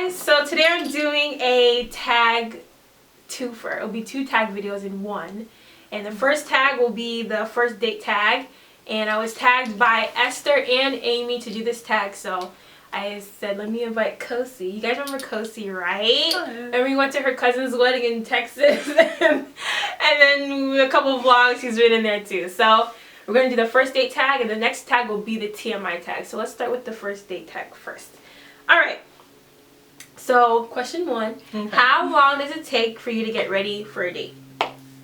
guys, so today I'm doing a tag twofer. It'll be 2 tag videos in one. And the first tag will be the first date tag. And I was tagged by Esther and Amy to do this tag, so I said, let me invite Cossie. You guys remember Cossie, right? And we went to her cousin's wedding in Texas. and then a couple of vlogs, she's been in there too. So we're going to do the first date tag, and the next tag will be the TMI tag. So let's start with the first date tag first. Alright. So, question 1. Okay. How long does it take for you to get ready for a date?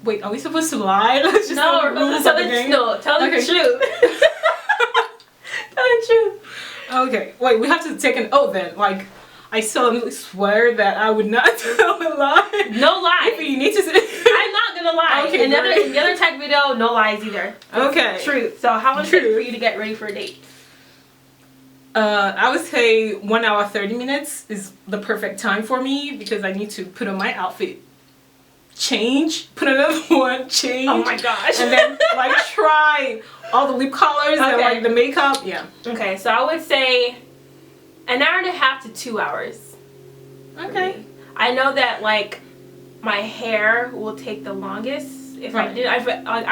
Wait, are we supposed to lie? Let's just tell the truth. Tell the truth. Tell the truth. Okay, wait, we have to take an oath then. Like, I solemnly swear that I would not tell a lie. No lie. If you need to say. I'm not gonna lie. Okay, in the other tag video, no lies either. Okay. Truth. So how long does it take for you to get ready for a date? I would say 1 hour 30 minutes is the perfect time for me because I need to put on my outfit, change, put another one, change. Oh my gosh. And then like try all the lip colors and like the makeup. Yeah. Okay, so I would say an hour and a half to 2 hours. Okay. I know that like my hair will take the longest. If I did, I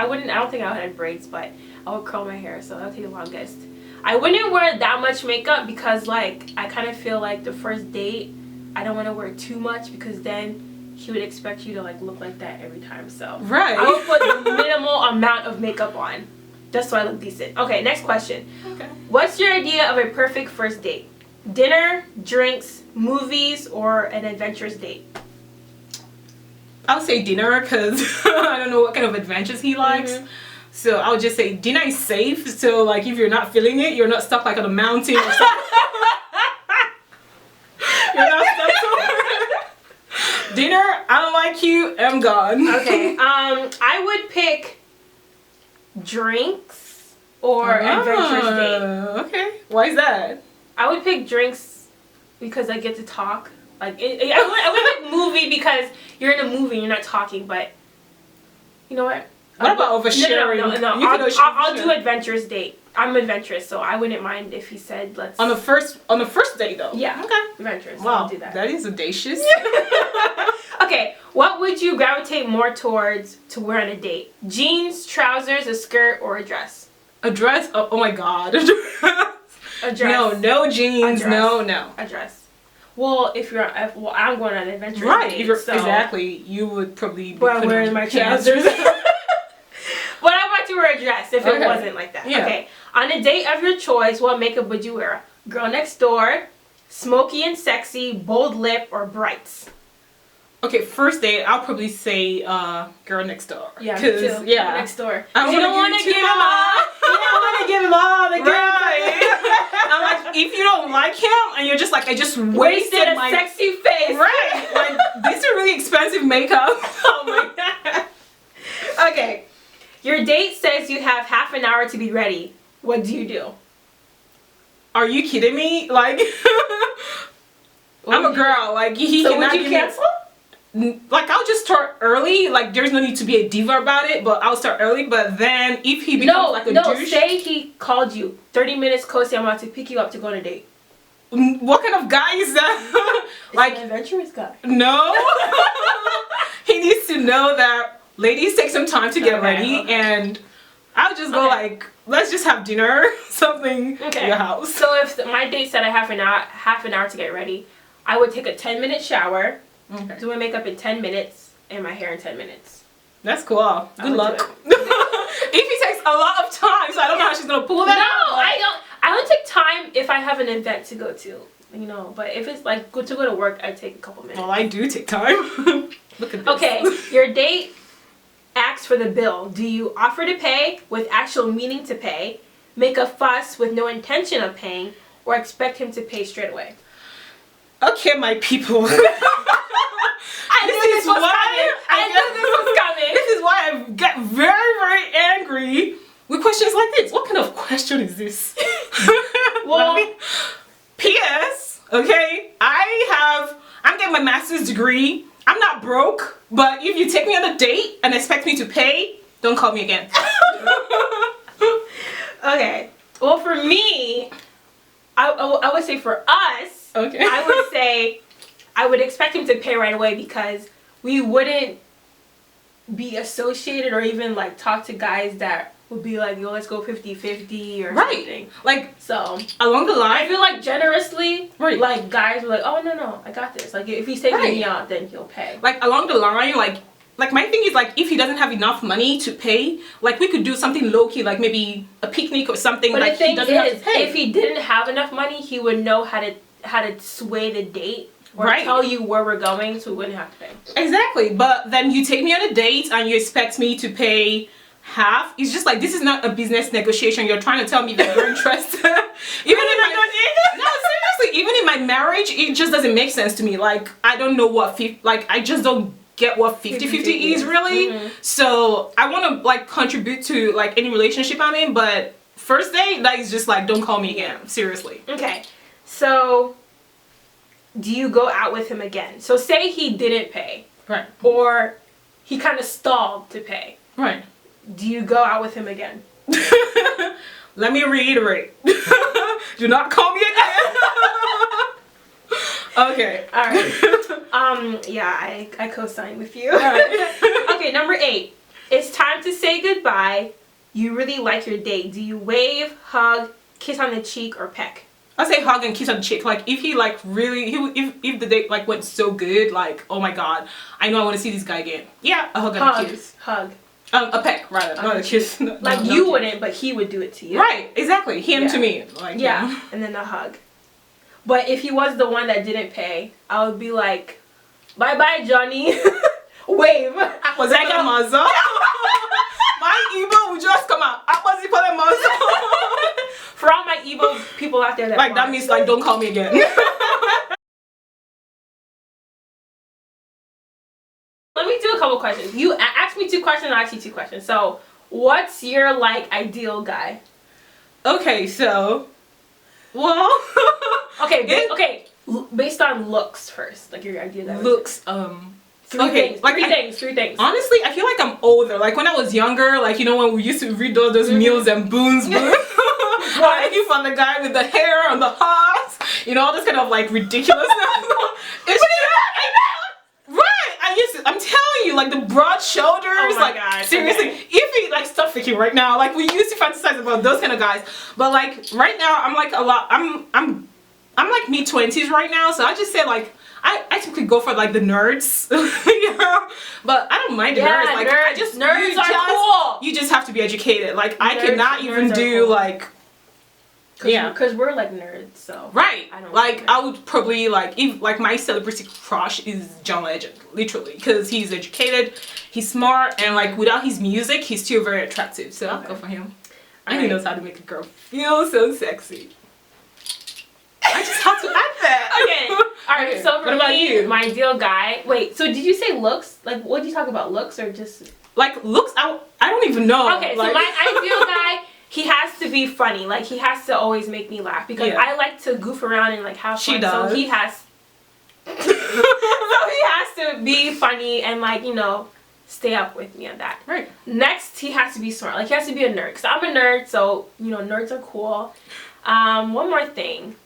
wouldn't. I don't think I would have braids, but I would curl my hair, so that would take the longest. I wouldn't wear that much makeup because like I kind of feel like the first date I don't want to wear too much because then he would expect you to like look like that every time. So I would put the minimal amount of makeup on just so I look decent. Okay, next question. Okay. What's your idea of a perfect first date? Dinner, drinks, movies, or an adventurous date? I would say dinner because I don't know what kind of adventures he likes. So I would just say dinner is safe. So like if you're not feeling it, you're not stuck like on a mountain or something. You're not stuck somewhere. Dinner, I don't like you, I'm gone. Okay. I would pick drinks or adventurous date. Okay. Why is that? I would pick drinks because I get to talk. Like I would pick movie because you're in a movie and you're not talking, but you know what? What about oversharing? No. I'll do adventurous date. I'm adventurous, so I wouldn't mind if he said let's. On the first date though. Yeah. Okay. Adventurous. Wow. I'll do that. That is audacious. Okay. What would you gravitate more towards to wear on a date? Jeans, trousers, a skirt, or a dress? A dress? Oh my god. A dress. No jeans. No. A dress. Well, I'm going on an adventurous date. So exactly. You would probably be wearing my trousers. But I want to wear a dress if it wasn't like that. Yeah. Okay. On a date of your choice, what makeup would you wear? Girl Next Door, Smoky and Sexy, Bold Lip, or Brights? Okay, first date, I'll probably say Girl Next Door. Yeah, me too. Girl Next Door. You don't want to give him all. You don't want to give him all the good. I'm like, if you don't like him and you're just like, I just wasted my sexy face. Right. Like, these are really expensive makeup. Oh my god. Okay. Your date says you have half an hour to be ready. What do you do? Are you kidding me? Like, I'm a girl. Like, he cannot would you cancel? Like, I'll just start early. Like, there's no need to be a diva about it, but I'll start early. But then, if he becomes like a douche... say he called you. 30 minutes, Cossie, I'm about to pick you up to go on a date. What kind of guy is that? Like, an adventurous guy. No. He needs to know that ladies take some time to get ready, and I'll just go like, let's just have dinner, something at your house. So if my date said I have half an hour to get ready, I would take a 10-minute shower, do my makeup in 10 minutes, and my hair in 10 minutes. That's cool. Good luck. If he takes a lot of time, so I don't know how she's gonna pull that out. No, I don't. I would take time if I have an event to go to, you know. But if it's like to go to work, I take a couple minutes. Well, I do take time. Look at this. Okay, your date asks for the bill. Do you offer to pay with actual meaning to pay, make a fuss with no intention of paying, or expect him to pay straight away? Okay, my people. I knew this was coming. This is why I get very, very angry with questions like this. What kind of question is this? Well, P.S. Okay, I'm getting my master's degree. I'm not broke, but if you take me on a date and expect me to pay, don't call me again. Okay. Well, for me, I would say for us, I would say I would expect him to pay right away because we wouldn't be associated or even like talk to guys that would be like, yo, let's go 50-50 or something. Like, so along the line, I feel like generously, like guys were like, oh no, I got this. Like if he's taking me out, then he'll pay. Like along the line, like my thing is like if he doesn't have enough money to pay, like we could do something low key, like maybe a picnic or something. But like the thing he doesn't have to is, pay. if he didn't have enough money, he would know how to sway the date or Right. tell you where we're going, so we wouldn't have to pay. Exactly, but then you take me on a date and you expect me to pay half. It's just like, this is not a business negotiation. You're trying to tell me that you're interested. Even in my no, seriously, even in my marriage, it just doesn't make sense to me. Like I don't know what like I just don't get what 50-50 is really. So I want to like contribute to like any relationship I'm in, but first date, that is just like, don't call me again. Seriously. Okay, so do you go out with him again? So say he didn't pay, Right. or he kind of stalled to pay. Right. Do you go out with him again? Let me reiterate. Do not call me again. Okay. All right. Yeah, I co-sign with you. All right. Okay, number 8. It's time to say goodbye. You really like your date. Do you wave, hug, kiss on the cheek, or peck? I say hug and kiss on the cheek. Like if he like really, if the date like went so good, like oh my god, I know I want to see this guy again. Yeah, a hug and a kiss. Hug. A peck rather, not a kiss. Like no, you no wouldn't, but he would do it to you. Right, exactly. Him to me. Like yeah, and then a hug. But if he was the one that didn't pay, I would be like, bye bye Johnny. Wave. Was that a mazo? My Igbo would just come out. I was it mazo. For all my Igbo people out there that like that means like don't call me again. Let me do a couple questions. You ask me 2 questions, I'll ask you 2 questions. So, what's your like ideal guy? Okay, so, well, okay. Based on looks first, like your ideal guy. Looks, 3 things. like 3 things. Honestly, I feel like I'm older. Like when I was younger, like you know when we used to read all those Meals and Boons books. I'm looking for the guy with the hair and the heart, you know, all this kind of like ridiculous stuff. It's right. I'm telling you, like the broad shoulders. Oh my God, seriously, if he like stop thinking right now, like we used to fantasize about those kind of guys, but like right now I'm like a lot. I'm like mid-20s right now, so I just say like I typically go for like the nerds, you know, but I don't mind the nerds. Like nerds are cool. You just have to be educated. Like I cannot even do cool. Like. Because we're like nerds, so right. I would probably like if like my celebrity crush is John Legend, literally, because he's educated, he's smart, and like without his music, he's still very attractive. So I'll go for him. And he knows how to make a girl feel so sexy. I just have to add that. Okay. All right. So for me, my ideal guy. Wait. So did you say looks? Like, what did you talk about? Looks or just like looks? I don't even know. Okay. Like, so my ideal guy. He has to be funny. Like, he has to always make me laugh. Because I like to goof around and, like, have fun. So he has... so he has to be funny and, like, you know, stay up with me on that. Right. Next, he has to be smart. Like, he has to be a nerd. Because I'm a nerd, so, you know, nerds are cool. One more thing.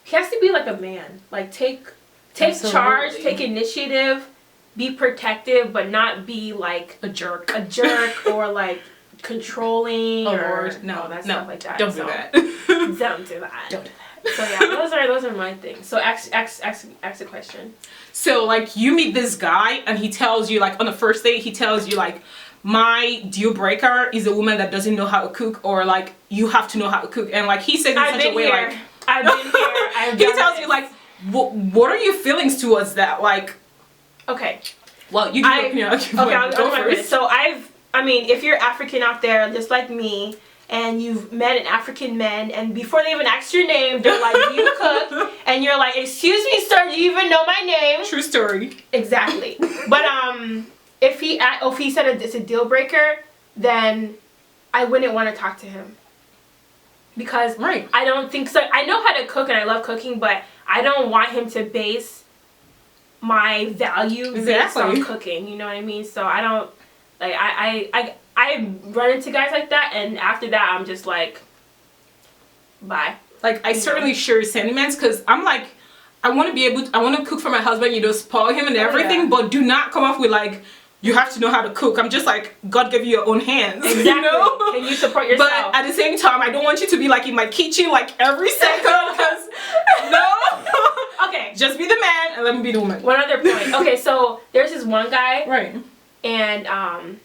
He has to be, like, a man. Like, take charge, take initiative, be protective, but not be, like... A jerk. Or, like... controlling or stuff like that. Don't do that. Don't do that. Don't do that. So yeah, those are my things. So ask a question. So like you meet this guy and he tells you like on the first date he tells you like my deal breaker is a woman that doesn't know how to cook, or like you have to know how to cook, and like he says in such a way like I've been here. He tells you like what are your feelings towards that? Like okay. Well, you give your opinion. Okay, I'll go first. So I mean, if you're African out there, just like me, and you've met an African man, and before they even ask your name, they're like, do you cook? And you're like, excuse me, sir, do you even know my name? True story. Exactly. But if he said it's a deal breaker, then I wouldn't want to talk to him. Because I don't think so. I know how to cook, and I love cooking, but I don't want him to base my value based on cooking. You know what I mean? So I don't... Like, I run into guys like that, and after that, I'm just like, bye. Like, I certainly share sentiments, because I'm like, I want to be able to, I want to cook for my husband, you know, spoil him and everything, but do not come off with like, you have to know how to cook. I'm just like, God gave you your own hands. Exactly. You know? Can you support yourself? But at the same time, I don't want you to be like in my kitchen like every second, because no. Okay. Just be the man and let me be the woman. One other point. Okay, so there's this one guy. Right. And I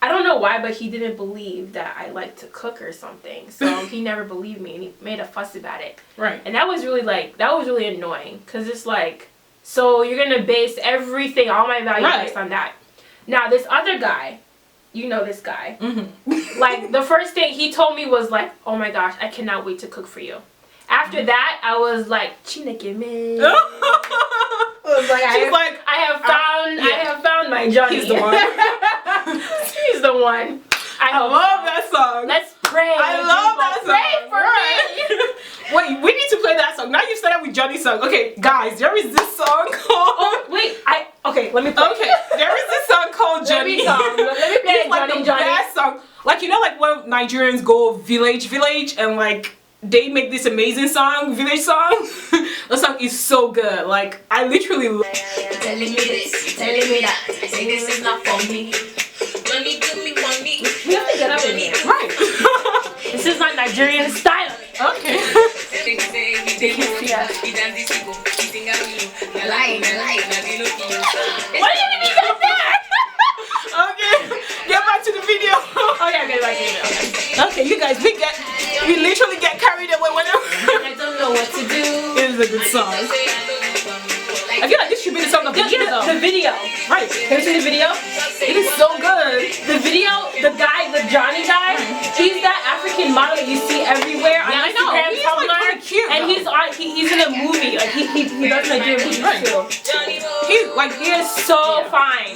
don't know why, but he didn't believe that I like to cook or something. So he never believed me, and he made a fuss about it. Right. And that was really annoying, because it's like, so you're gonna base everything, all my value based on that. Now this other guy, you know this guy. Mm-hmm. Like the first thing he told me was like, oh my gosh, I cannot wait to cook for you. After that, I was like, Chinamere. I have found my Johnny. He's the one. He's the one. I love that song. Let's pray. I love that song. Pray for me. Wait, we need to play that song. Now you've started with Johnny's song. Okay, guys, there is this song called... Oh, wait. Okay, let me play. Okay, there is this song called Johnny. Let me play It's like the best song. Like, you know, like when Nigerians go village and like they make this amazing song, village song. The song is so good. Like, I literally love telling me this, telling me that. I say this is not for me. Money do me, money. We have to get up in here. right. This is my Nigerian style. Okay. What do you mean you got that? Okay, get back to the video. Okay, you guys, we literally get carried away whenever. I don't know what to do. It is a good song. I feel like this should be the song of the year though. The video. Right. Have you seen the video? It is so good. The video, the Johnny guy, he's that African model that you see everywhere on Yeah, I know. Instagram, He's Tumblr, like really cute, and though. he's in a movie. Like he does Nigerian movies Right. too. He is so fine.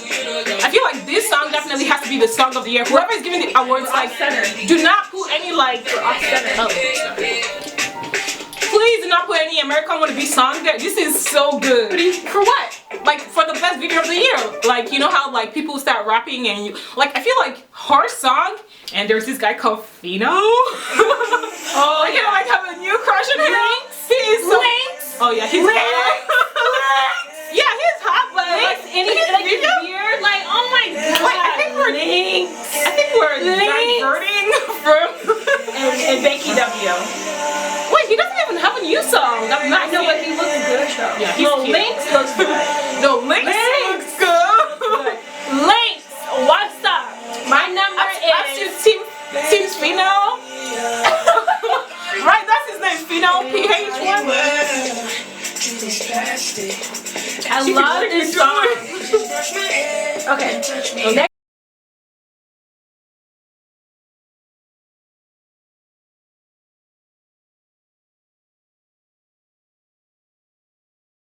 I feel like this song definitely has to be the song of the year. Whoever is giving the awards, like, do not put any like please do not put any American Wannabe song there. This is so good. For what? Like, for the best video of the year. Like, you know how like people start rapping and you like, I feel like her song, and there's this guy called Fino. Oh, I kind of like have a new crush on him. He is so oh yeah, he's hot. Yeah, he's hot, but like, and he's like weird, like, oh my god. Wait, I think we're diverting from and Becky W. Wait, he doesn't even have a new song. I'm not know, but he looks good though. Yeah, he's cute. Lynx looks good. No, Lynx looks good. Lynx, what's up? My number is Team Fino. Right, that's his name, Fino. PH1. I love this song. Okay.